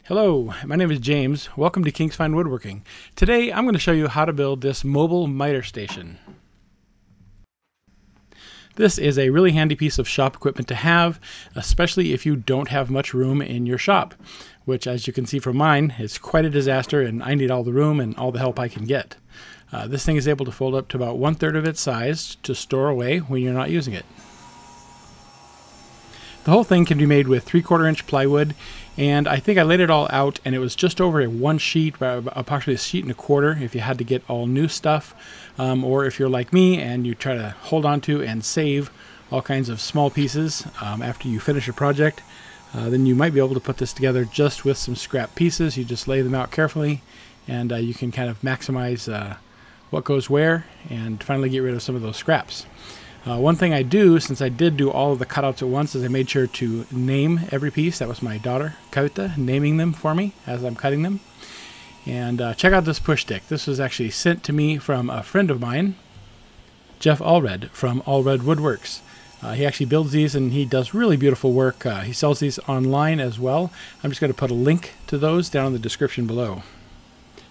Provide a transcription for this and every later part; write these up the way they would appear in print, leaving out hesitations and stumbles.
Hello, my name is James. Welcome to King's Fine Woodworking. Today I'm going to show you how to build this mobile miter station. This is a really handy piece of shop equipment to have, especially if you don't have much room in your shop, which, as you can see from mine, is quite a disaster and I need all the room and all the help I can get. This thing is able to fold up to about 1/3 of its size to store away when you're not using it. The whole thing can be made with 3/4 inch plywood, and I think I laid it all out and it was just over a 1 sheet, approximately 1.25 sheets if you had to get all new stuff, or if you're like me and you try to hold on to and save all kinds of small pieces after you finish a project, then you might be able to put this together just with some scrap pieces. You just lay them out carefully and you can kind of maximize what goes where and finally get rid of some of those scraps. One thing I do, since I did do all of the cutouts at once, is I made sure to name every piece. That was my daughter, Kavita, naming them for me as I'm cutting them. And check out this push stick. This was actually sent to me from a friend of mine, Jeff Allred from Allred Woodworks. He actually builds these and he does really beautiful work. He sells these online as well. I'm just going to put a link to those down in the description below.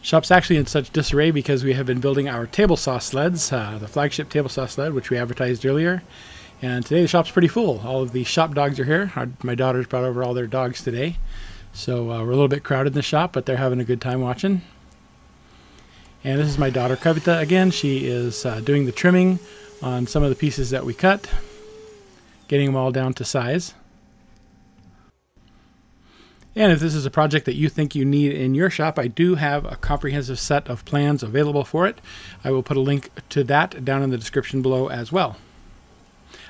Shop's actually in such disarray because we have been building our table saw sleds, the flagship table saw sled, which we advertised earlier. And today the shop's pretty full. All of the shop dogs are here. My daughter's brought over all their dogs today. So we're a little bit crowded in the shop, but they're having a good time watching. And this is my daughter, Kavita, again. She is doing the trimming on some of the pieces that we cut, getting them all down to size. And if this is a project that you think you need in your shop, I do have a comprehensive set of plans available for it. I will put a link to that down in the description below as well.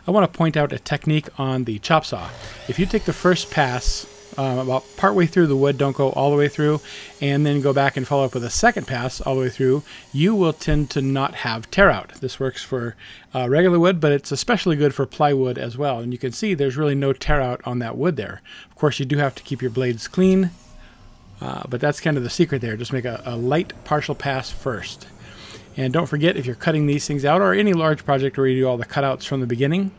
I want to point out a technique on the chop saw. If you take the first pass about partway through the wood, don't go all the way through, and then go back and follow up with a second pass all the way through, you will tend to not have tear out. This works for regular wood, but it's especially good for plywood as well. And you can see there's really no tear out on that wood there. Of course, you do have to keep your blades clean, but that's kind of the secret there. Just make a light partial pass first. And don't forget, if you're cutting these things out, or any large project where you do all the cutouts from the beginning,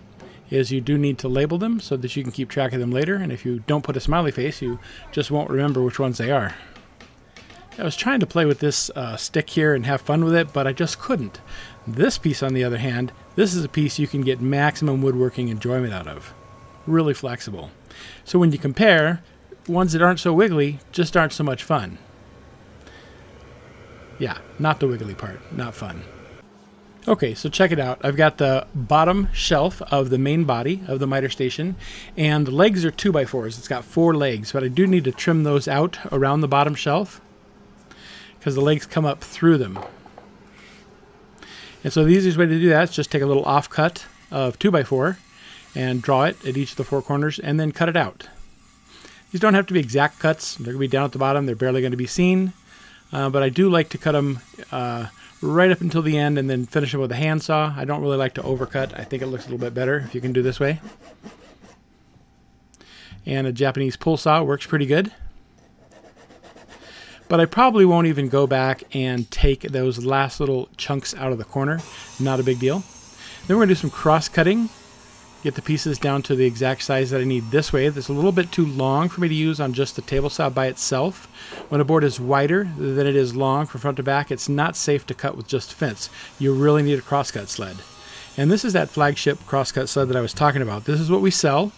is you do need to label them so that you can keep track of them later. And if you don't put a smiley face, you just won't remember which ones they are. I was trying to play with this stick here and have fun with it, but I just couldn't. This piece, on the other hand, this is a piece you can get maximum woodworking enjoyment out of. Really flexible. So when you compare, ones that aren't so wiggly just aren't so much fun. Yeah, not the wiggly part, not fun. Okay, so check it out. I've got the bottom shelf of the main body of the miter station, and the legs are 2x4s. It's got 4 legs, but I do need to trim those out around the bottom shelf because the legs come up through them. And so the easiest way to do that is just take a little offcut of 2x4 and draw it at each of the 4 corners and then cut it out. These don't have to be exact cuts. They're going to be down at the bottom. They're barely going to be seen, but I do like to cut them right up until the end and then finish it with a handsaw. I don't really like to overcut. I think it looks a little bit better if you can do this way. And a Japanese pull saw works pretty good. But I probably won't even go back and take those last little chunks out of the corner. Not a big deal. Then we're going to do some cross cutting. Get the pieces down to the exact size that I need this way. That's a little bit too long for me to use on just the table saw by itself. When a board is wider than it is long from front to back, it's not safe to cut with just fence. You really need a crosscut sled. And this is that flagship crosscut sled that I was talking about. This is what we sell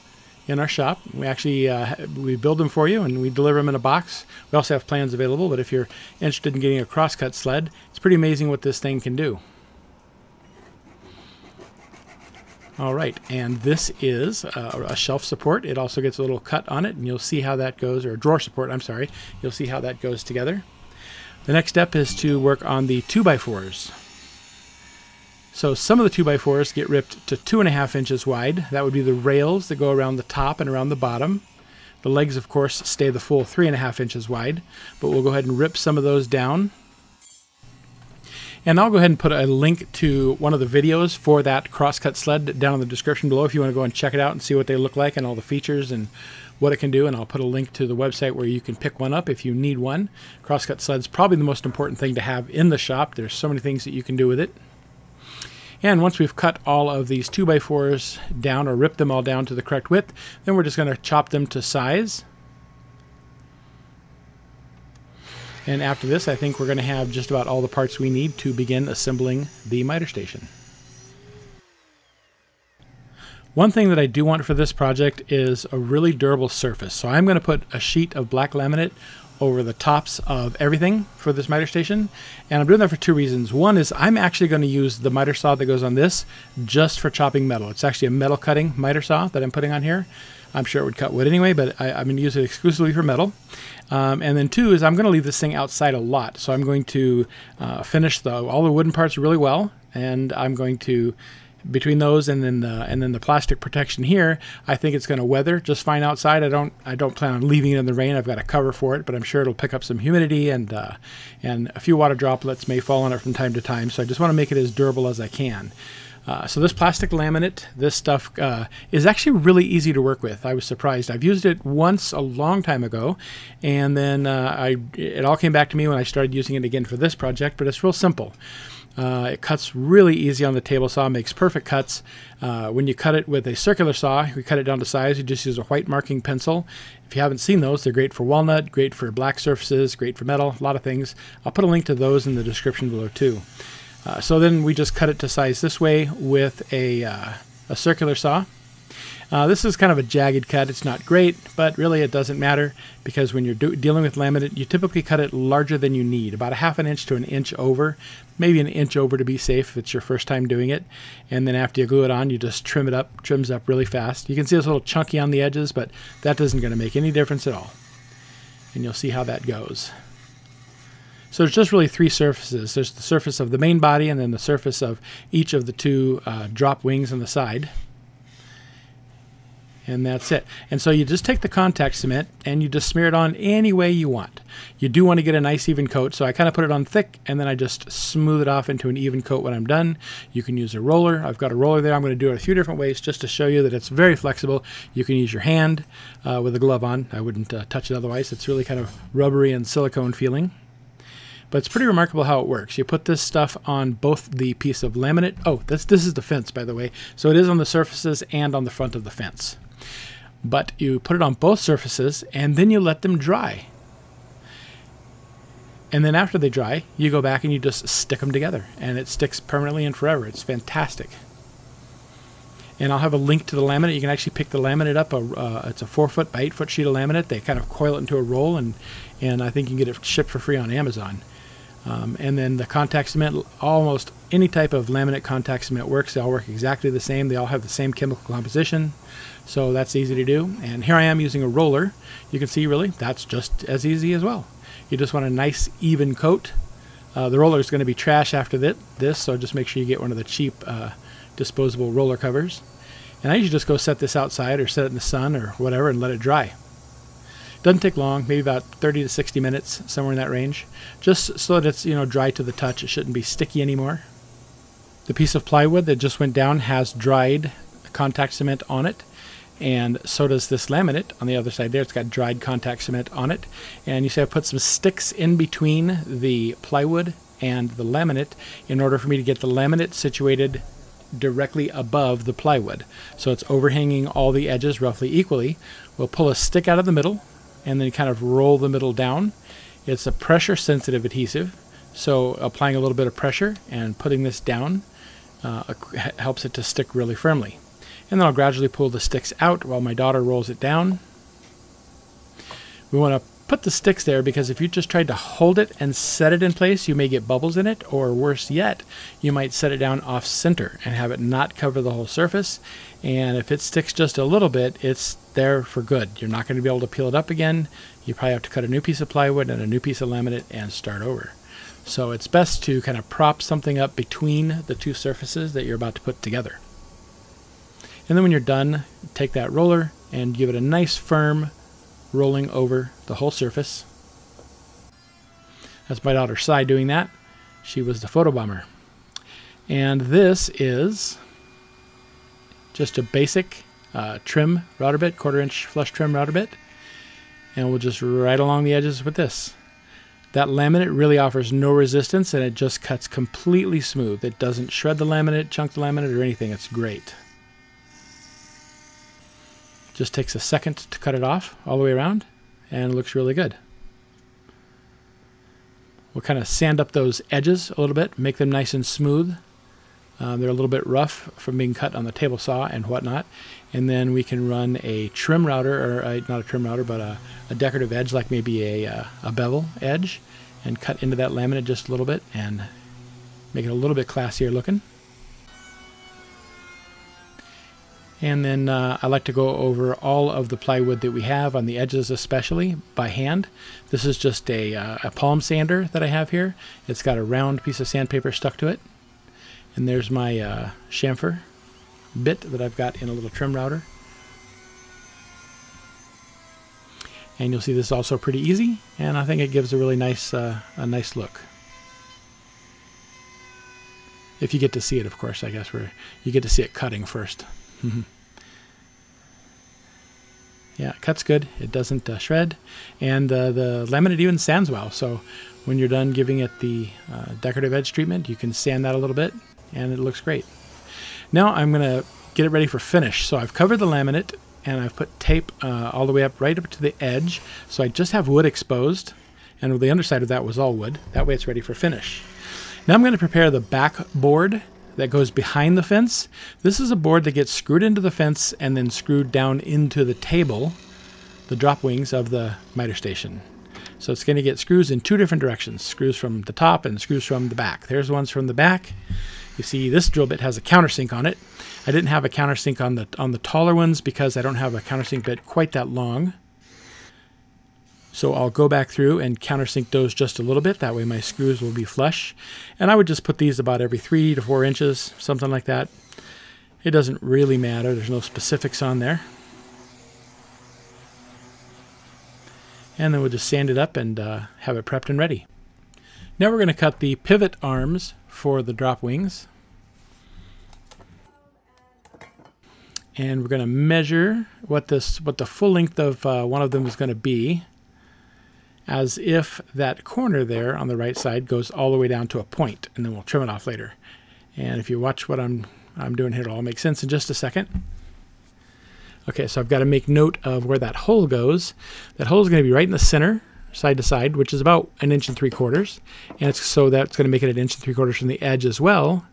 in our shop. We actually we build them for you and we deliver them in a box. We also have plans available, but if you're interested in getting a crosscut sled, it's pretty amazing what this thing can do. All right, and this is a shelf support. It also gets a little cut on it, and you'll see how that goes, or a drawer support, I'm sorry. You'll see how that goes together. The next step is to work on the 2x4s. So some of the 2x4s get ripped to 2.5 inches wide. That would be the rails that go around the top and around the bottom. The legs, of course, stay the full 3.5 inches wide, but we'll go ahead and rip some of those down. And I'll go ahead and put a link to one of the videos for that crosscut sled down in the description below if you want to go and check it out and see what they look like and all the features and what it can do. And I'll put a link to the website where you can pick one up if you need one. Crosscut sled's probably the most important thing to have in the shop. There's so many things that you can do with it. And once we've cut all of these 2x4s down, or ripped them all down to the correct width, then we're just going to chop them to size. And after this, I think we're going to have just about all the parts we need to begin assembling the miter station. One thing that I do want for this project is a really durable surface. So I'm going to put a sheet of black laminate over the tops of everything for this miter station. And I'm doing that for two reasons. One is I'm actually going to use the miter saw that goes on this just for chopping metal. It's actually a metal cutting miter saw that I'm putting on here. I'm sure it would cut wood anyway, but I'm going to use it exclusively for metal. And then two is I'm going to leave this thing outside a lot. So I'm going to finish all the wooden parts really well, and I'm going to, between those and then the plastic protection here, I think it's going to weather just fine outside. I don't plan on leaving it in the rain. I've got a cover for it, but I'm sure it'll pick up some humidity, and a few water droplets may fall on it from time to time. So I just want to make it as durable as I can. So this plastic laminate, this stuff is actually really easy to work with. I was surprised. I've used it once a long time ago, and then it all came back to me when I started using it again for this project, but it's real simple. It cuts really easy on the table saw, makes perfect cuts. When you cut it with a circular saw, we cut it down to size, you just use a white marking pencil. If you haven't seen those, they're great for walnut, great for black surfaces, great for metal, a lot of things. I'll put a link to those in the description below too. So then we just cut it to size this way with a circular saw. This is kind of a jagged cut. It's not great, but really it doesn't matter, because when you're dealing with laminate, you typically cut it larger than you need, about a ½ inch to an inch over, maybe an inch over to be safe if it's your first time doing it. And then after you glue it on, you just trim it up, trims up really fast. You can see it's a little chunky on the edges, but that isn't going to make any difference at all. And you'll see how that goes. So it's just really three surfaces. There's the surface of the main body, and then the surface of each of the two drop wings on the side. And that's it. And so you just take the contact cement and you just smear it on any way you want. You do want to get a nice even coat, so I kind of put it on thick and then I just smooth it off into an even coat when I'm done. You can use a roller. I've got a roller there. I'm going to do it a few different ways just to show you that it's very flexible. You can use your hand with a glove on. I wouldn't touch it otherwise. It's really kind of rubbery and silicone feeling. But it's pretty remarkable how it works. You put this stuff on both the piece of laminate. Oh, this is the fence, by the way. So it is on the surfaces and on the front of the fence. But you put it on both surfaces and then you let them dry. And then after they dry, you go back and you just stick them together, and it sticks permanently and forever. It's fantastic. And I'll have a link to the laminate. You can actually pick the laminate up. It's a 4-foot by 8-foot sheet of laminate. They kind of coil it into a roll, and I think you can get it shipped for free on Amazon. And then the contact cement, almost any type of laminate contact cement works. They all work exactly the same. They all have the same chemical composition. So that's easy to do. And here I am using a roller. You can see really that's just as easy as well. You just want a nice even coat. The roller is going to be trash after this, so just make sure you get one of the cheap disposable roller covers. And I usually just go set this outside or set it in the sun or whatever and let it dry. Doesn't take long, maybe about 30 to 60 minutes, somewhere in that range. Just so that it's dry to the touch. It shouldn't be sticky anymore. The piece of plywood that just went down has dried contact cement on it, and so does this laminate on the other side there. It's got dried contact cement on it. And you see I put some sticks in between the plywood and the laminate in order for me to get the laminate situated directly above the plywood. So it's overhanging all the edges roughly equally. We'll pull a stick out of the middle and then kind of roll the middle down. It's a pressure sensitive adhesive, so applying a little bit of pressure and putting this down helps it to stick really firmly. And then I'll gradually pull the sticks out while my daughter rolls it down. We want to put the sticks there because if you just tried to hold it and set it in place, you may get bubbles in it, or worse yet, you might set it down off center and have it not cover the whole surface. And if it sticks just a little bit, it's there for good. You're not going to be able to peel it up again. You probably have to cut a new piece of plywood and a new piece of laminate and start over. So it's best to kind of prop something up between the two surfaces that you're about to put together. And then when you're done, take that roller and give it a nice firm rolling over the whole surface. That's my daughter Sai doing that. She was the photo bomber. And this is just a basic trim router bit, 1/4 inch flush trim router bit. And we'll just right along the edges with this. That laminate really offers no resistance, and it just cuts completely smooth. It doesn't shred the laminate, chunk the laminate, or anything. It's great. Just takes a second to cut it off all the way around, and it looks really good. We'll kind of sand up those edges a little bit, make them nice and smooth. They're a little bit rough from being cut on the table saw and whatnot. And then we can run a trim router, or not a trim router, but a decorative edge, like maybe a bevel edge, and cut into that laminate just a little bit and make it a little bit classier looking. And then I like to go over all of the plywood that we have on the edges, especially by hand. This is just a palm sander that I have here. It's got a round piece of sandpaper stuck to it. And there's my chamfer bit that I've got in a little trim router. And you'll see this is also pretty easy, and I think it gives a really nice, nice look. If you get to see it, of course, I guess, where you get to see it cutting first. Yeah, it cuts good. It doesn't shred, and the laminate even sands well. So when you're done giving it the decorative edge treatment, you can sand that a little bit, and it looks great. Now I'm going to get it ready for finish. So I've covered the laminate, and I've put tape all the way up, right up to the edge. So I just have wood exposed, and the underside of that was all wood. That way it's ready for finish. Now I'm going to prepare the back board that goes behind the fence. This is a board that gets screwed into the fence and then screwed down into the table, the drop wings of the miter station. So it's going to get screws in two different directions, screws from the top and screws from the back. There's the ones from the back. You see this drill bit has a countersink on it. I didn't have a countersink on the taller ones because I don't have a countersink bit quite that long. So I'll go back through and countersink those just a little bit. That way my screws will be flush. And I would just put these about every 3 to 4 inches, something like that. It doesn't really matter. There's no specifics on there. And then we'll just sand it up and have it prepped and ready. Now we're going to cut the pivot arms for the drop wings. And we're going to measure what the full length of one of them is going to be, as if that corner there on the right side goes all the way down to a point, and then we'll trim it off later. And if you watch what I'm doing here, it'll all make sense in just a second. Okay, so I've got to make note of where that hole goes. That hole is going to be right in the center, side to side, which is about 1 3/4 inches, and so that's going to make it 1 3/4 inches from the edge as well.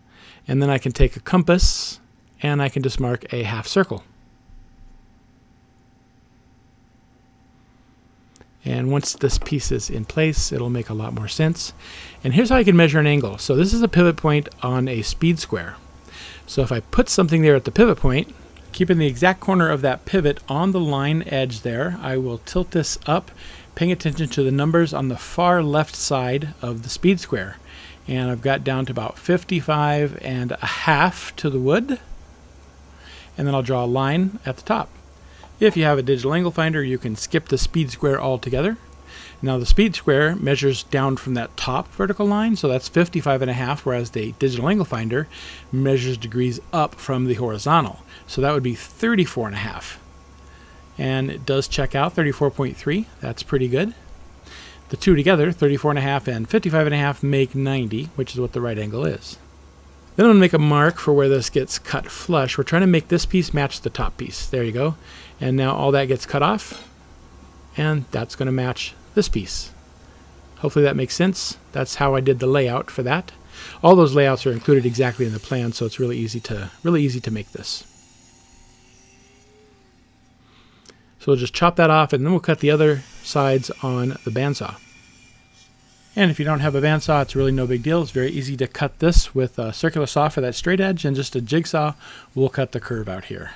And then I can take a compass and I can just mark a half circle. And once this piece is in place, it'll make a lot more sense. And here's how I can measure an angle. So this is a pivot point on a speed square. So if I put something there at the pivot point, keeping the exact corner of that pivot on the line edge there, I will tilt this up, paying attention to the numbers on the far left side of the speed square. And I've got down to about 55.5 to the wood. And then I'll draw a line at the top. If you have a digital angle finder, you can skip the speed square altogether. Now the speed square measures down from that top vertical line, so that's 55.5, whereas the digital angle finder measures degrees up from the horizontal. So that would be 34.5. And it does check out 34.3. That's pretty good. The two together, 34.5 and 55.5, make 90, which is what the right angle is. Then I'm going to make a mark for where this gets cut flush. We're trying to make this piece match the top piece. There you go. And now all that gets cut off, and that's going to match this piece. Hopefully that makes sense. That's how I did the layout for that. All those layouts are included exactly in the plan, so it's really easy to make this. So we'll just chop that off, and then we'll cut the other sides on the bandsaw. And if you don't have a bandsaw, it's really no big deal. It's very easy to cut this with a circular saw for that straight edge, and just a jigsaw will cut the curve out here.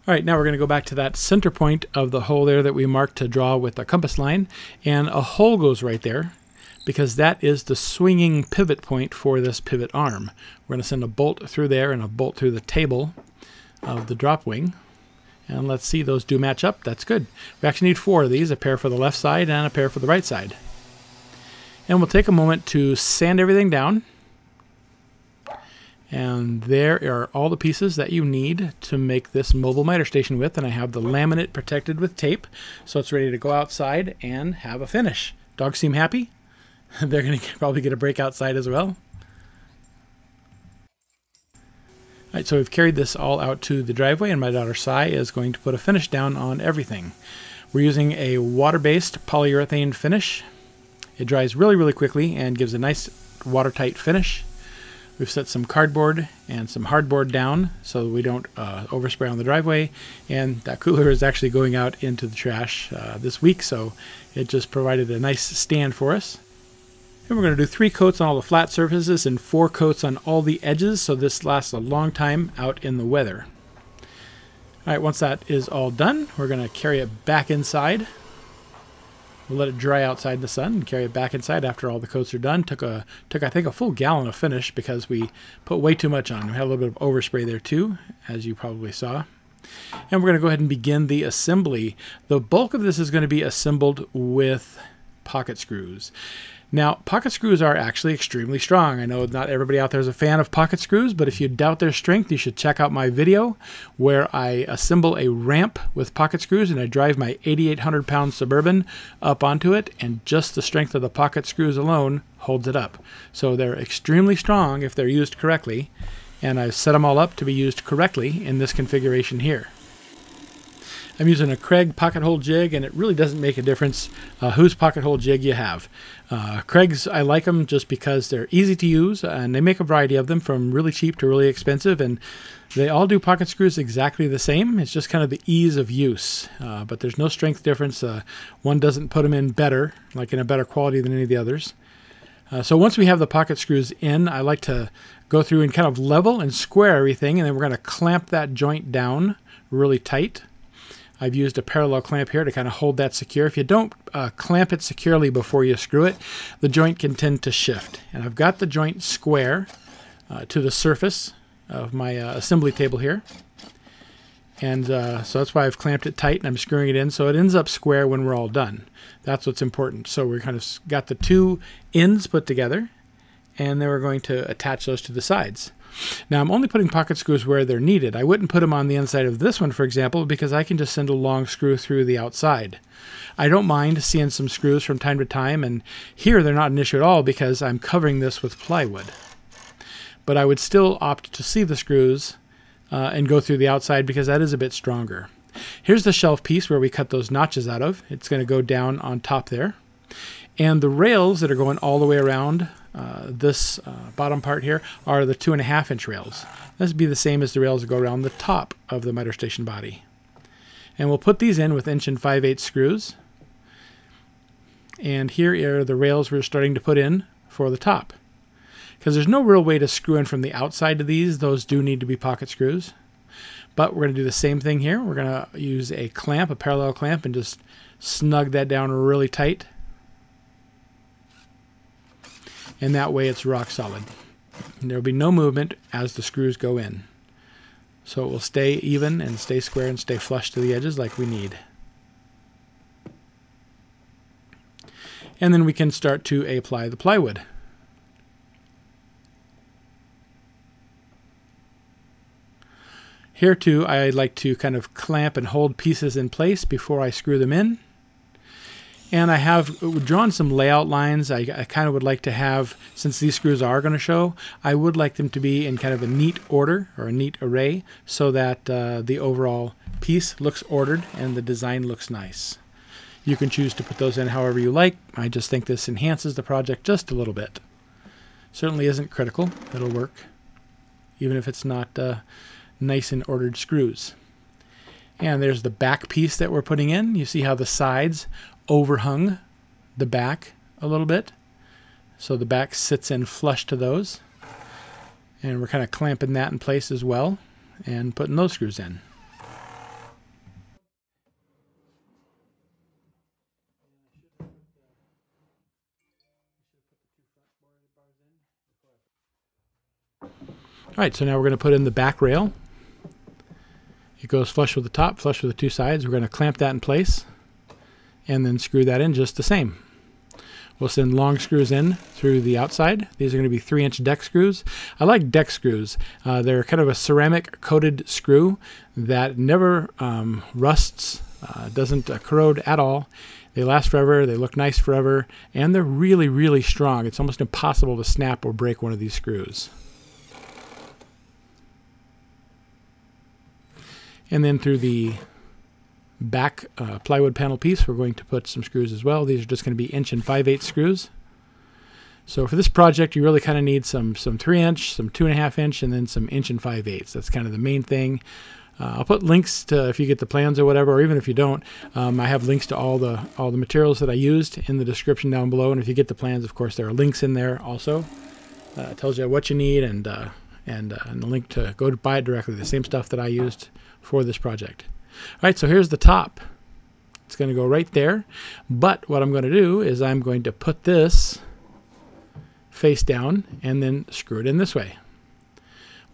All right, now we're going to go back to that center point of the hole there that we marked to draw with a compass line, and a hole goes right there because that is the swinging pivot point for this pivot arm. We're going to send a bolt through there and a bolt through the table of the drop wing, and let's see, those do match up. That's good. We actually need 4 of these, a pair for the left side and a pair for the right side. And we'll take a moment to sand everything down. And there are all the pieces that you need to make this mobile miter station with, and I have the laminate protected with tape, so it's ready to go outside and have a finish. Dogs seem happy, They're going to probably get a break outside as well. All right, so we've carried this all out to the driveway, and my daughter Sai is going to put a finish down on everything. We're using a water-based polyurethane finish. It dries really, really quickly and gives a nice watertight finish. We've set some cardboard and some hardboard down so we don't overspray on the driveway, and that cooler is actually going out into the trash this week, so it just provided a nice stand for us. And we're going to do 3 coats on all the flat surfaces and 4 coats on all the edges, so this lasts a long time out in the weather. Alright, once that is all done, we're going to carry it back inside. We'll let it dry outside in the sun and carry it back inside after all the coats are done. Took I think a full gallon of finish because we put way too much on. We had a little bit of overspray there too, as you probably saw. And we're going to go ahead and begin the assembly. The bulk of this is going to be assembled with pocket screws. Now, pocket screws are actually extremely strong. I know not everybody out there is a fan of pocket screws, but if you doubt their strength, you should check out my video where I assemble a ramp with pocket screws and I drive my 8,800-pound Suburban up onto it, and just the strength of the pocket screws alone holds it up. So they're extremely strong if they're used correctly, and I've set them all up to be used correctly in this configuration here. I'm using a Kreg pocket hole jig, and it really doesn't make a difference whose pocket hole jig you have. Kreg's, I like them just because they're easy to use, and they make a variety of them from really cheap to really expensive, and they all do pocket screws exactly the same. It's just kind of the ease of use, but there's no strength difference. One doesn't put them in better, like in a better quality than any of the others. So once we have the pocket screws in, I like to go through and kind of level and square everything, and then we're going to clamp that joint down really tight. I've used a parallel clamp here to kind of hold that secure. If you don't clamp it securely before you screw it, the joint can tend to shift. And I've got the joint square to the surface of my assembly table here. And so that's why I've clamped it tight and I'm screwing it in so it ends up square when we're all done. That's what's important. So we're kind of got the 2 ends put together, and then we're going to attach those to the sides. Now, I'm only putting pocket screws where they're needed. I wouldn't put them on the inside of this one, for example, because I can just send a long screw through the outside. I don't mind seeing some screws from time to time, and here they're not an issue at all because I'm covering this with plywood. But I would still opt to see the screws and go through the outside because that is a bit stronger. Here's the shelf piece where we cut those notches out of. It's going to go down on top there. And the rails that are going all the way around this bottom part here are the 2.5-inch rails. This would be the same as the rails that go around the top of the miter station body. And we'll put these in with 1 5/8 screws. And here are the rails we're starting to put in for the top. Because there's no real way to screw in from the outside of these. Those do need to be pocket screws. But we're going to do the same thing here. We're going to use a clamp, a parallel clamp, and just snug that down really tight. And that way it's rock solid. And there'll be no movement as the screws go in. So it will stay even and stay square and stay flush to the edges like we need. And then we can start to apply the plywood. Here too, I like to kind of clamp and hold pieces in place before I screw them in. And I have drawn some layout lines. I kind of would like to have, since these screws are going to show, I would like them to be in kind of a neat order or a neat array so that the overall piece looks ordered and the design looks nice. You can choose to put those in however you like. I just think this enhances the project just a little bit. Certainly isn't critical. It'll work, even if it's not nice and ordered screws. And there's the back piece that we're putting in. You see how the sides overhung the back a little bit. So the back sits in flush to those. And we're kind of clamping that in place as well and putting those screws in. Alright, so now we're going to put in the back rail. It goes flush with the top, flush with the 2 sides. We're going to clamp that in place and then screw that in just the same. We'll send long screws in through the outside. These are going to be 3-inch deck screws. I like deck screws. They're kind of a ceramic coated screw that never rusts, doesn't corrode at all. They last forever, they look nice forever, and they're really, really strong. It's almost impossible to snap or break one of these screws. And then through the back plywood panel piece, we're going to put some screws as well. These are just going to be 1 5/8" screws. So for this project, you really kind of need some 3-inch, some 2.5-inch, and then some 1 5/8". That's kind of the main thing. I'll put links to, if you get the plans or whatever, or even if you don't, I have links to all the materials that I used in the description down below. And if you get the plans, of course, there are links in there also. It tells you what you need and the link to go to buy it directly, the same stuff that I used for this project. All right, so here's the top. It's going to go right there. But what I'm going to do is I'm going to put this face down and then screw it in this way.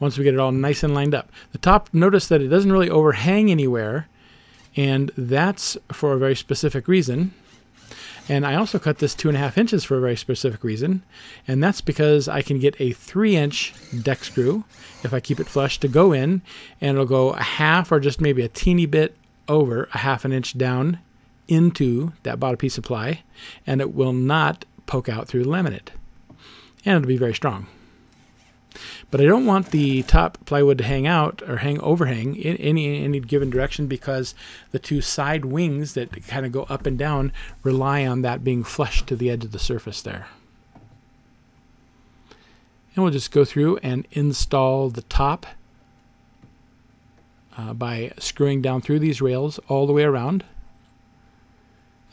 Once we get it all nice and lined up. The top, notice that it doesn't really overhang anywhere, and that's for a very specific reason. And I also cut this 2.5 inches for a very specific reason, and that's because I can get a 3-inch deck screw, if I keep it flush, to go in, and it'll go a half or just maybe a teeny bit over a 1/2 inch down into that bottom piece of ply, and it will not poke out through the laminate. And it'll be very strong. But I don't want the top plywood to hang out or overhang in any given direction, because the two side wings that kind of go up and down rely on that being flush to the edge of the surface there. And we'll just go through and install the top by screwing down through these rails all the way around.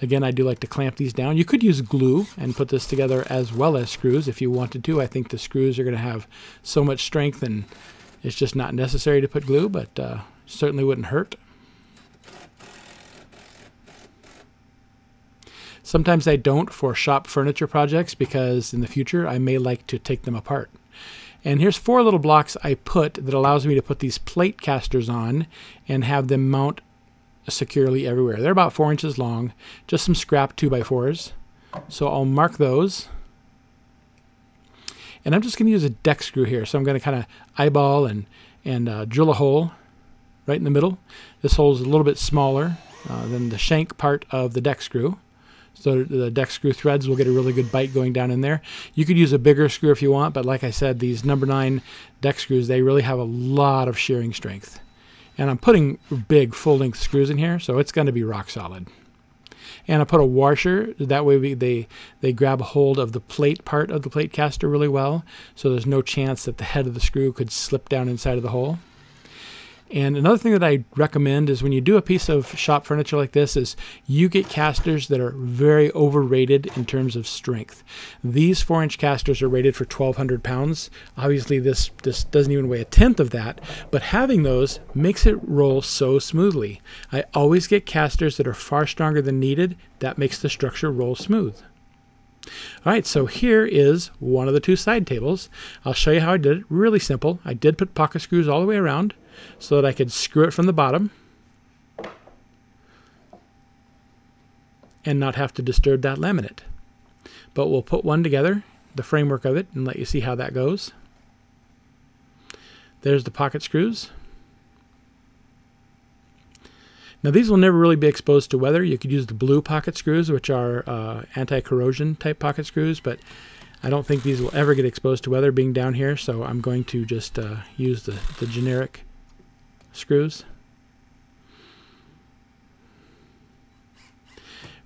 Again, I do like to clamp these down. You could use glue and put this together as well as screws if you wanted to. I think the screws are going to have so much strength and it's just not necessary to put glue, but certainly wouldn't hurt. Sometimes I don't for shop furniture projects, because in the future I may like to take them apart. And here's 4 little blocks I put that allows me to put these plate casters on and have them mount securely everywhere. They're about 4 inches long, just some scrap 2x4s. So I'll mark those. And I'm just going to use a deck screw here. So I'm going to kind of eyeball and drill a hole right in the middle. This hole is a little bit smaller than the shank part of the deck screw. So the deck screw threads will get a really good bite going down in there. You could use a bigger screw if you want, but like I said, these number 9 deck screws, they really have a lot of shearing strength. And I'm putting big full-length screws in here, so it's going to be rock solid. And I put a washer. That way they grab a hold of the plate part of the plate caster really well, so there's no chance that the head of the screw could slip down inside of the hole. And another thing that I recommend is when you do a piece of shop furniture like this is you get casters that are very overrated in terms of strength. These 4-inch casters are rated for 1,200 pounds. Obviously this doesn't even weigh 1/10 of that, but having those makes it roll so smoothly. I always get casters that are far stronger than needed. That makes the structure roll smooth. All right, so here is one of the 2 side tables. I'll show you how I did it. Really simple. I did put pocket screws all the way around so that I could screw it from the bottom and not have to disturb that laminate. But we'll put one together, the framework of it, and let you see how that goes. There's the pocket screws. Now these will never really be exposed to weather. You could use the blue pocket screws, which are anti-corrosion type pocket screws, but I don't think these will ever get exposed to weather being down here, so I'm going to just use the generic screws.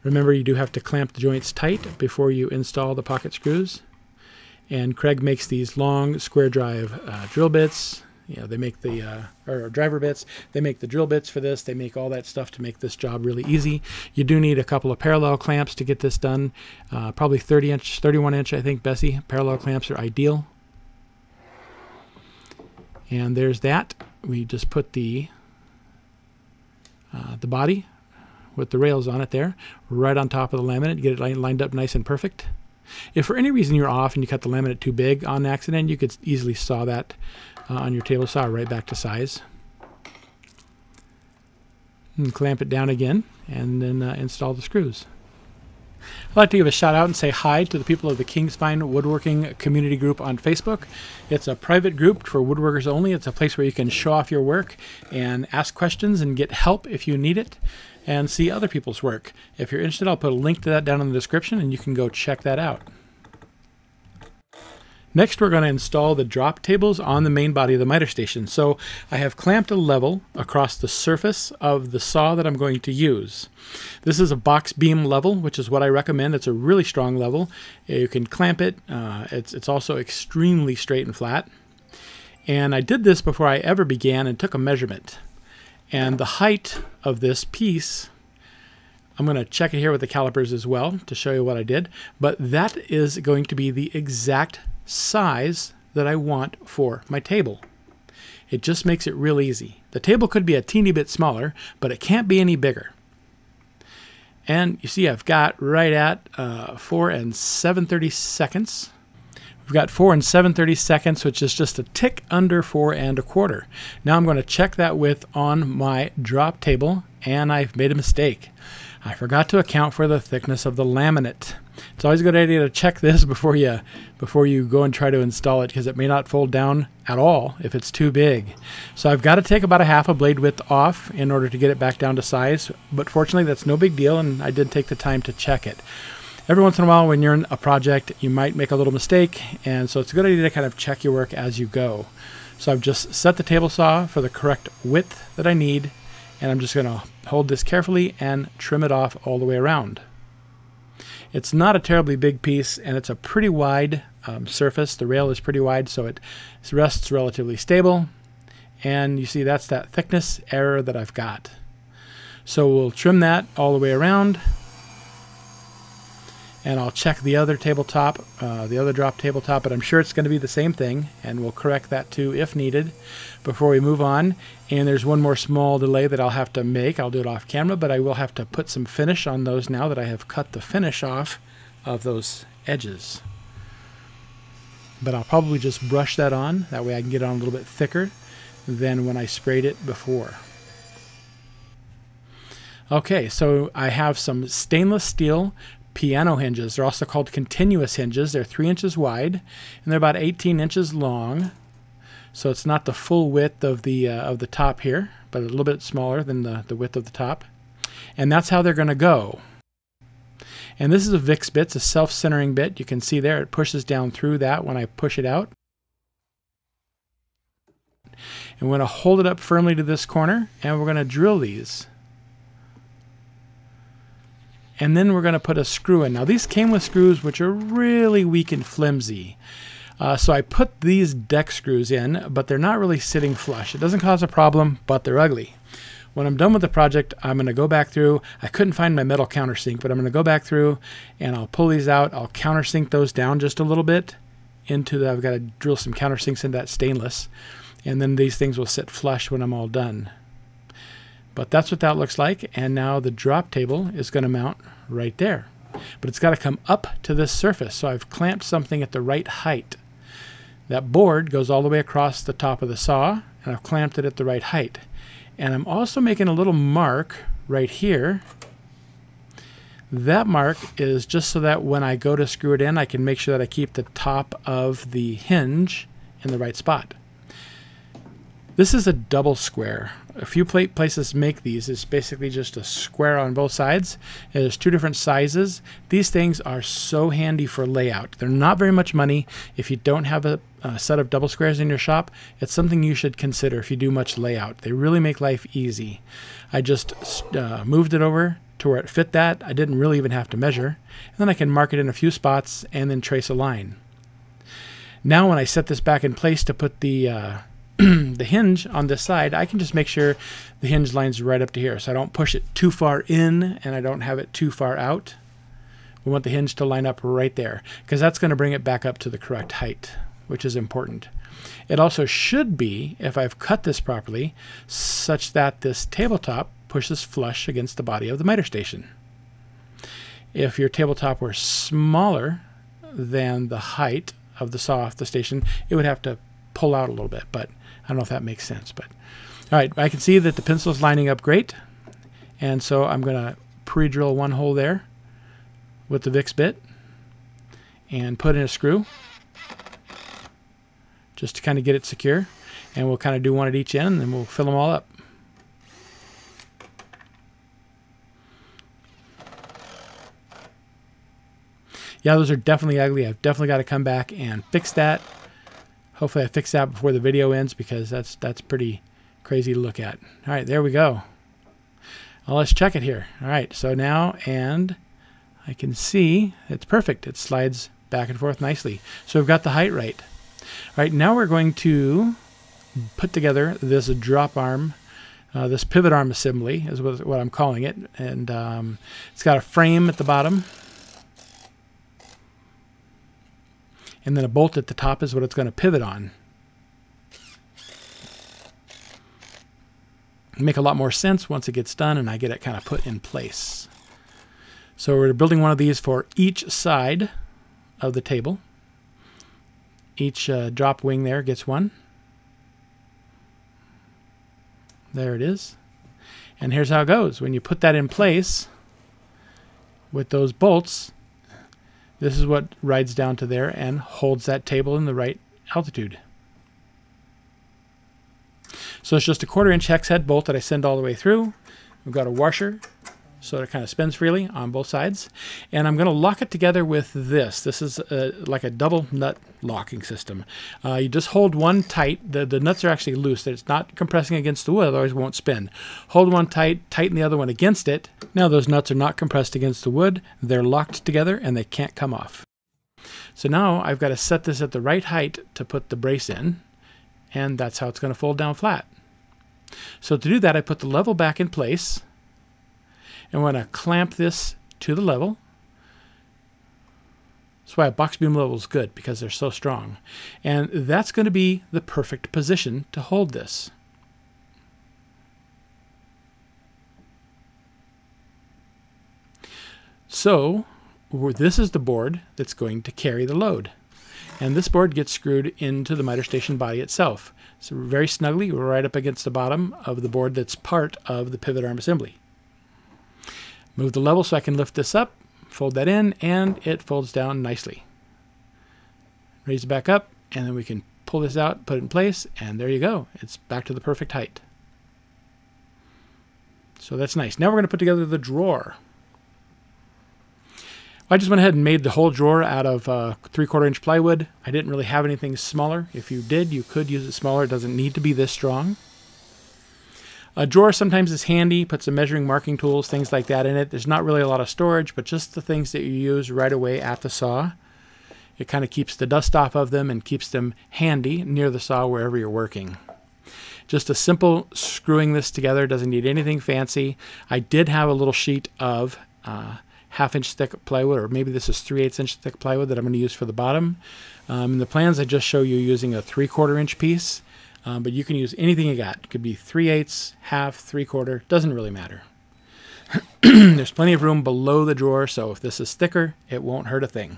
Remember, you do have to clamp the joints tight before you install the pocket screws. And Craig makes these long square drive drill bits. You know, they make the or driver bits. They make the drill bits for this. They make all that stuff to make this job really easy. You do need a couple of parallel clamps to get this done. Probably 30-inch, 31-inch, I think, Bessie. Parallel clamps are ideal. And there's that. We just put the body with the rails on it there, right on top of the laminate. Get it lined up nice and perfect. If for any reason you're off and you cut the laminate too big on accident, you could easily saw that on your table saw right back to size. And clamp it down again, and then install the screws. I'd like to give a shout out and say hi to the people of the King's Find Woodworking community group on Facebook. It's a private group for woodworkers only. It's a place where you can show off your work and ask questions and get help if you need it. and see other people's work. If you're interested, I'll put a link to that down in the description and you can go check that out. Next, we're going to install the drop tables on the main body of the miter station. So I have clamped a level across the surface of the saw that I'm going to use. This is a box beam level, which is what I recommend. It's a really strong level. You can clamp it. It's also extremely straight and flat. And I did this before I ever began and took a measurement. And the height of this piece, I'm going to check it here with the calipers as well to show you what I did. But that is going to be the exact size that I want for my table. It just makes it real easy. The table could be a teeny bit smaller, but it can't be any bigger. And you see I've got right at 4 7/32. We've got 4 7/32, which is just a tick under 4 1/4. Now I'm going to check that width on my drop table, and I've made a mistake. I forgot to account for the thickness of the laminate. It's always a good idea to check this before you go and try to install it, because it may not fold down at all if it's too big. So I've got to take about a half a blade width off in order to get it back down to size, but fortunately that's no big deal, and I did take the time to check it. Every once in a while when you're in a project you might make a little mistake, and so it's a good idea to kind of check your work as you go. So I've just set the table saw for the correct width that I need, and I'm just going to hold this carefully and trim it off all the way around. It's not a terribly big piece, and it's a pretty wide surface. The rail is pretty wide, so it rests relatively stable. And you see that's that thickness error that I've got. So we'll trim that all the way around. And I'll check the other tabletop, the other drop tabletop, but I'm sure it's going to be the same thing, and we'll correct that too if needed before we move on. And there's one more small delay that I'll have to make. I'll do it off camera, but I will have to put some finish on those now that I have cut the finish off of those edges. But I'll probably just brush that on. That way I can get it on a little bit thicker than when I sprayed it before. Okay, so I have some stainless steel piano hinges. They're also called continuous hinges. They're 3 inches wide, and they're about 18 inches long. So it's not the full width of the top here, but a little bit smaller than the width of the top. And that's how they're going to go. And this is a VIX bit. It's a self-centering bit. You can see there it pushes down through that when I push it out. And we're going to hold it up firmly to this corner, and we're going to drill these. And then we're going to put a screw in. Now these came with screws which are really weak and flimsy. So I put these deck screws in, but they're not really sitting flush. It doesn't cause a problem, but they're ugly. When I'm done with the project, I'm going to go back through. I couldn't find my metal countersink, but I'm going to go back through and I'll pull these out. I'll countersink those down just a little bit into the, I've got to drill some countersinks into that stainless. And then these things will sit flush when I'm all done. But that's what that looks like, and now the drop table is going to mount right there. But it's got to come up to this surface, so I've clamped something at the right height. That board goes all the way across the top of the saw, and I've clamped it at the right height. And I'm also making a little mark right here. That mark is just so that when I go to screw it in, I can make sure that I keep the top of the hinge in the right spot. This is a double square. A few places make these. It's basically just a square on both sides. There's 2 different sizes. These things are so handy for layout. They're not very much money. If you don't have a set of double squares in your shop, it's something you should consider if you do much layout. They really make life easy. I just moved it over to where it fit that. I didn't really even have to measure. And then I can mark it in a few spots and then trace a line. Now when I set this back in place to put the the hinge on this side, I can just make sure the hinge line's right up to here, so I don't push it too far in and I don't have it too far out. We want the hinge to line up right there, because that's going to bring it back up to the correct height, which is important. It also should be, if I've cut this properly, such that this tabletop pushes flush against the body of the miter station. If your tabletop were smaller than the height of the saw off the station, it would have to pull out a little bit, but I don't know if that makes sense. But all right, I can see that the pencil is lining up great, and so I'm going to pre-drill one hole there with the VIX bit and put in a screw just to kind of get it secure, and we'll kind of do one at each end and then we'll fill them all up. Yeah, those are definitely ugly. I've definitely got to come back and fix that. Hopefully I fix that before the video ends, because that's pretty crazy to look at. All right, there we go. Well, let's check it here. All right, so now, and I can see it's perfect. It slides back and forth nicely. So we've got the height right. All right, now we're going to put together this drop arm, this pivot arm assembly is what I'm calling it. And it's got a frame at the bottom. And then a bolt at the top is what it's going to pivot on. It'll make a lot more sense once it gets done and I get it kind of put in place. So we're building one of these for each side of the table. Each drop wing there gets one. There it is. And here's how it goes. When you put that in place with those bolts, this is what rides down to there and holds that table in the right altitude. So it's just a 1/4 inch hex head bolt that I send all the way through. We've got a washer so it kind of spins freely on both sides. And I'm going to lock it together with this. This is like a double nut locking system. You just hold one tight. The nuts are actually loose. It's not compressing against the wood, otherwise it won't spin. Hold one tight, tighten the other one against it. Now those nuts are not compressed against the wood. They're locked together and they can't come off. So now I've got to set this at the right height to put the brace in. And that's how it's going to fold down flat. So to do that, I put the level back in place. And we're going to clamp this to the level. That's why a box beam level is good, because they're so strong. And that's going to be the perfect position to hold this. So this is the board that's going to carry the load. And this board gets screwed into the miter station body itself. So very snugly, we're right up against the bottom of the board that's part of the pivot arm assembly. Move the level so I can lift this up, fold that in, and it folds down nicely. Raise it back up, and then we can pull this out, put it in place, and there you go. It's back to the perfect height. So that's nice. Now we're going to put together the drawer. I just went ahead and made the whole drawer out of 3/4 inch plywood. I didn't really have anything smaller. If you did, you could use it smaller. It doesn't need to be this strong. A drawer sometimes is handy. Put some measuring marking tools, things like that in it. There's not really a lot of storage, but just the things that you use right away at the saw. It kind of keeps the dust off of them and keeps them handy near the saw wherever you're working. Just a simple screwing this together. Doesn't need anything fancy. I did have a little sheet of 1/2 inch thick plywood, or maybe this is 3/8 inch thick plywood that I'm going to use for the bottom. In the plans I just show you using a 3/4 inch piece, but you can use anything you got. It could be 3/8, half, 3/4, doesn't really matter. There's plenty of room below the drawer, so if this is thicker, it won't hurt a thing.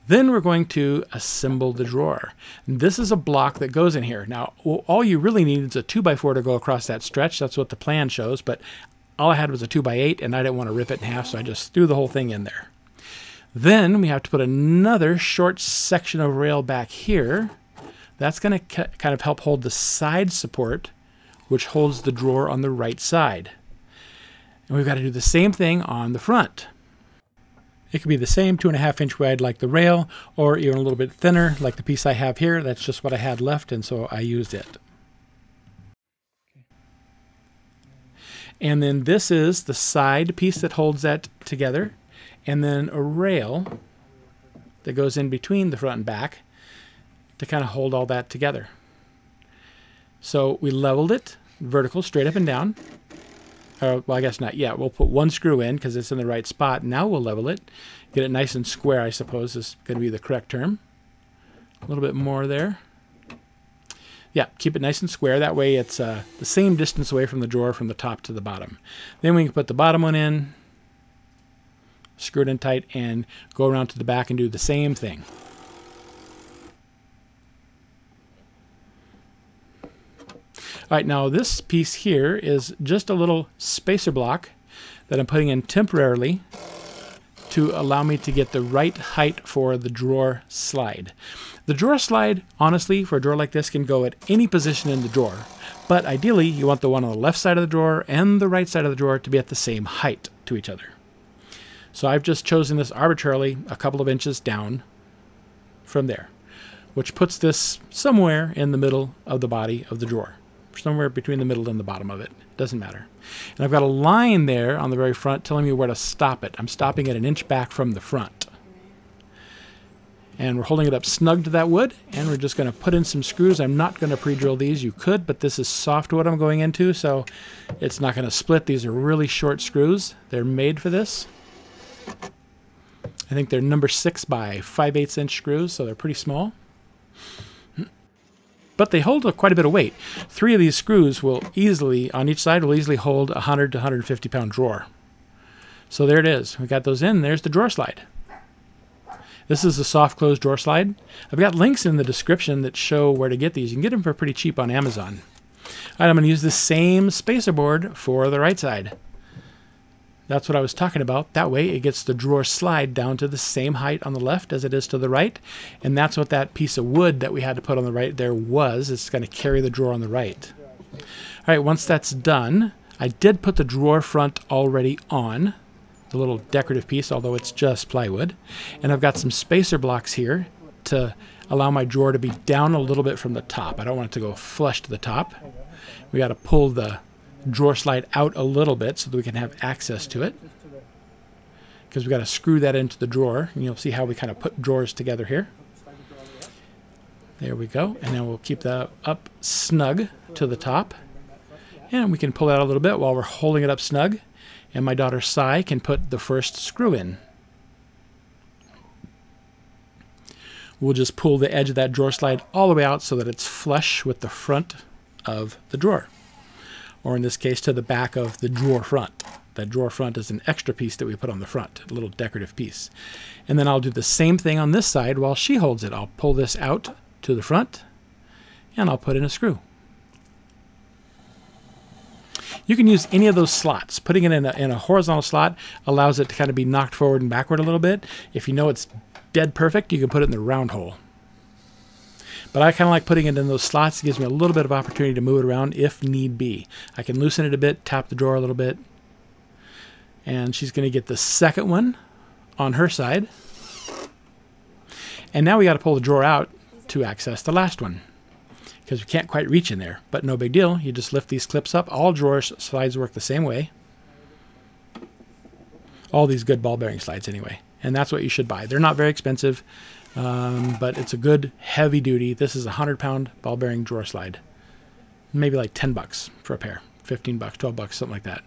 Then we're going to assemble the drawer. And this is a block that goes in here. Now, all you really need is a 2x4 to go across that stretch. That's what the plan shows, but all I had was a 2x8, and I didn't want to rip it in half, so I just threw the whole thing in there. Then we have to put another short section of rail back here. That's going to kind of help hold the side support, which holds the drawer on the right side. And we've got to do the same thing on the front. It could be the same 2.5 inch wide like the rail, or even a little bit thinner like the piece I have here. That's just what I had left, and so I used it. And then this is the side piece that holds that together, and then a rail that goes in between the front and back to kind of hold all that together. So we leveled it vertical, straight up and down. Well, I guess not yet. We'll put one screw in because it's in the right spot. Now we'll level it, get it nice and square, I suppose is going to be the correct term. A little bit more there. Yeah, keep it nice and square. That way it's the same distance away from the drawer from the top to the bottom. Then we can put the bottom one in, screw it in tight, and go around to the back and do the same thing. All right, now this piece here is just a little spacer block that I'm putting in temporarily to allow me to get the right height for the drawer slide. The drawer slide, honestly, for a drawer like this can go at any position in the drawer, but ideally you want the one on the left side of the drawer and the right side of the drawer to be at the same height to each other. So I've just chosen this arbitrarily a couple of inches down from there, which puts this somewhere in the middle of the body of the drawer, somewhere between the middle and the bottom of it. Doesn't matter. And I've got a line there on the very front telling me where to stop it. I'm stopping it an inch back from the front. And we're holding it up snug to that wood, and we're just going to put in some screws. I'm not going to pre-drill these. You could, but this is soft wood I'm going into, so it's not going to split. These are really short screws. They're made for this. I think they're number 6 by 5/8 inch screws, so they're pretty small. But they hold quite a bit of weight. 3 of these screws will easily, on each side, will easily hold a 100 to 150 pound drawer. So there it is. We got those in. There's the drawer slide. This is a soft close drawer slide. I've got links in the description that show where to get these. You can get them for pretty cheap on Amazon. All right, I'm going to use the same spacer board for the right side. That's what I was talking about. That way it gets the drawer slide down to the same height on the left as it is to the right. And that's what that piece of wood that we had to put on the right there was. It's going to carry the drawer on the right. All right, once that's done, I did put the drawer front already on, the little decorative piece, although it's just plywood. And I've got some spacer blocks here to allow my drawer to be down a little bit from the top. I don't want it to go flush to the top. We got to pull the drawer slide out a little bit so that we can have access to it, because we've got to screw that into the drawer, and you'll see how we kind of put drawers together here. There we go. And then we'll keep that up snug to the top, and we can pull it out a little bit while we're holding it up snug. And my daughter Sai can put the first screw in. We'll just pull the edge of that drawer slide all the way out so that it's flush with the front of the drawer, or in this case to the back of the drawer front. That drawer front is an extra piece that we put on the front, a little decorative piece. And then I'll do the same thing on this side while she holds it. I'll pull this out to the front, and I'll put in a screw. You can use any of those slots. Putting it in a horizontal slot allows it to kind of be knocked forward and backward a little bit. If you know it's dead perfect, you can put it in the round hole. But I kind of like putting it in those slots. It gives me a little bit of opportunity to move it around if need be. I can loosen it a bit, tap the drawer a little bit. And she's going to get the second one on her side. And now we got to pull the drawer out to access the last one, because we can't quite reach in there. But no big deal. You just lift these clips up. All drawer slides work the same way. All these good ball bearing slides anyway. And that's what you should buy. They're not very expensive, but it's a good heavy duty. This is a 100-pound ball bearing drawer slide. Maybe like 10 bucks for a pair. 15 bucks, 12 bucks, something like that.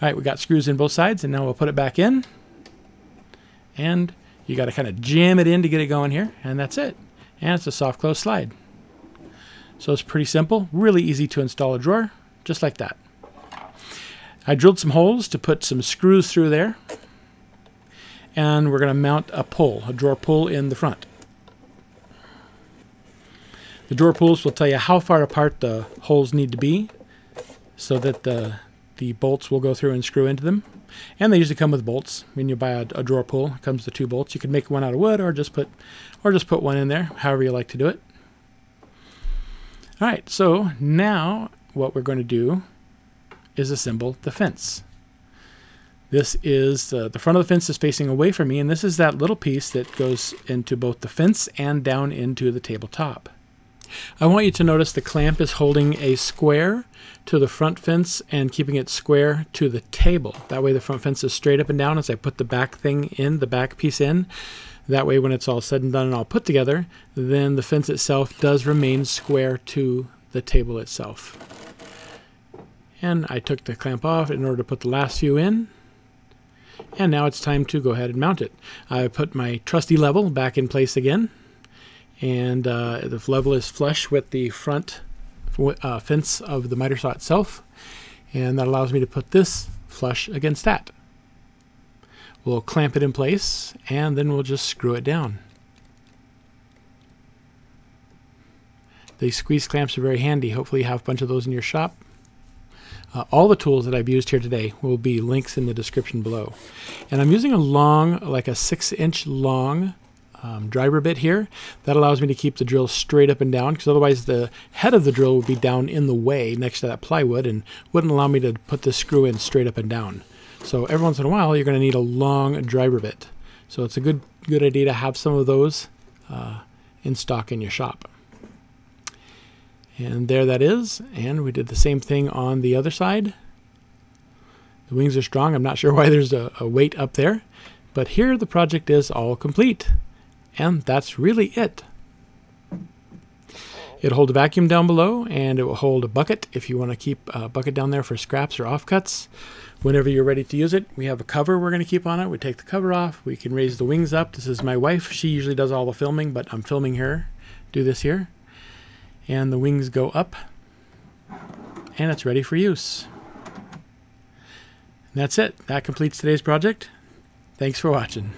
All right, we got screws in both sides, and now we'll put it back in. And you got to kind of jam it in to get it going here, and that's it. And it's a soft close slide. So it's pretty simple, really easy to install a drawer, just like that. I drilled some holes to put some screws through there. And we're going to mount a drawer pull in the front. The drawer pulls will tell you how far apart the holes need to be so that the bolts will go through and screw into them. And they usually come with bolts. When you buy a drawer pull, it comes with 2 bolts. You can make one out of wood or just put one in there, however you like to do it. All right, so now what we're going to do is assemble the fence. This is the front of the fence is facing away from me, and this is that little piece that goes into both the fence and down into the tabletop. I want you to notice the clamp is holding a square to the front fence and keeping it square to the table. That way the front fence is straight up and down as I put the back thing in, the back piece in. That way when it's all said and done and all put together, then the fence itself does remain square to the table itself. And I took the clamp off in order to put the last few in. And now it's time to go ahead and mount it. I put my trusty level back in place again. And the level is flush with the front fence of the miter saw itself. And that allows me to put this flush against that. We'll clamp it in place, and then we'll just screw it down. These squeeze clamps are very handy. Hopefully you have a bunch of those in your shop. All the tools that I've used here today will be links in the description below. And I'm using a long, like a 6-inch long driver bit here. That allows me to keep the drill straight up and down, because otherwise the head of the drill would be down in the way next to that plywood and wouldn't allow me to put the screw in straight up and down. So every once in a while, you're going to need a long driver bit. So it's a good idea to have some of those in stock in your shop. And there that is. And we did the same thing on the other side. The wings are strong. I'm not sure why there's a weight up there. But here the project is all complete. And that's really it. It'll hold a vacuum down below, and it will hold a bucket if you want to keep a bucket down there for scraps or offcuts. Whenever you're ready to use it, we have a cover we're going to keep on it. We take the cover off. We can raise the wings up. This is my wife. She usually does all the filming, but I'm filming her do this here. And the wings go up, and it's ready for use. And that's it. That completes today's project. Thanks for watching.